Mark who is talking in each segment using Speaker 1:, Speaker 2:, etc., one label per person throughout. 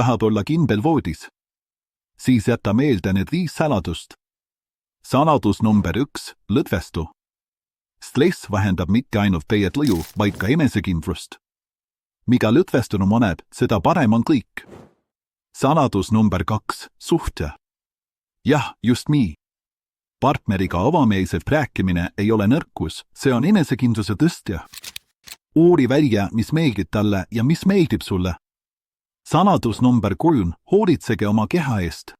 Speaker 1: tahad olla kindel voodis. Siis jätta meelde need 5 saladust. Saladus number 1, lõdvestu. Stress vähendab mitte ainult teie tuju, vaid ka enesekindlust. Mida lõdvestunum on, seda parem on kõik. Saladus number 2, suhtja. Jah, just nii. Partneriga avameelselt rääkimine ei ole nõrkus, see on enesekindluse tõstja. Uuri välja, mis meeldib talle ja mis meeldib sulle. Saladus number 3, hoolitsege oma keha eest.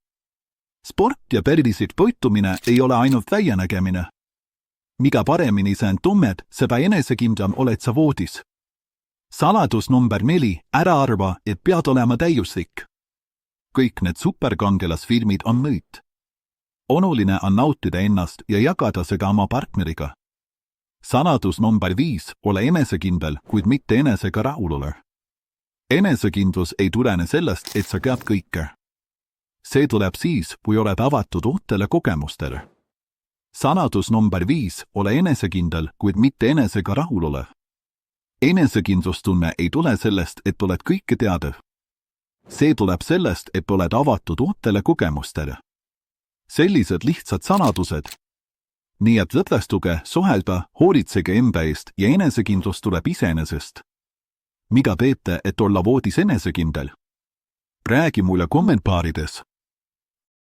Speaker 1: Sport ja tervislik toitumine ei ole ainult väljanägemine. Mida paremini sa end tunned, seda enesekindlam oled sa voodis. Saladus number 4, ära arva, et pead olema täiuslik. Kõik need superkangelasfilmid on müüt. Oluline on nautida ennast ja jagada seda oma partneriga. Saladus number 5, ole enesekindel, kuid mitte enesega rahulolev. Enesekindlus ei tulene sellest, et sa tead kõike. See tuleb siis, kui oled avatud uutele kogemustele. Saladus number 5, ole enesekindel, kuid mitte enesega rahulolev. Enesekindlustunne ei tule sellest, et oled kõike teadev. See tuleb sellest, et oled avatud uutele kogemustele. Sellised lihtsad saladused. Nii et lõdvestuge, suhelda, hoolitsege enda eest ja enesekindlus tuleb iseenesest. Mida teete, et olla voodis enesekindel? Räägi mulle kommentaarides.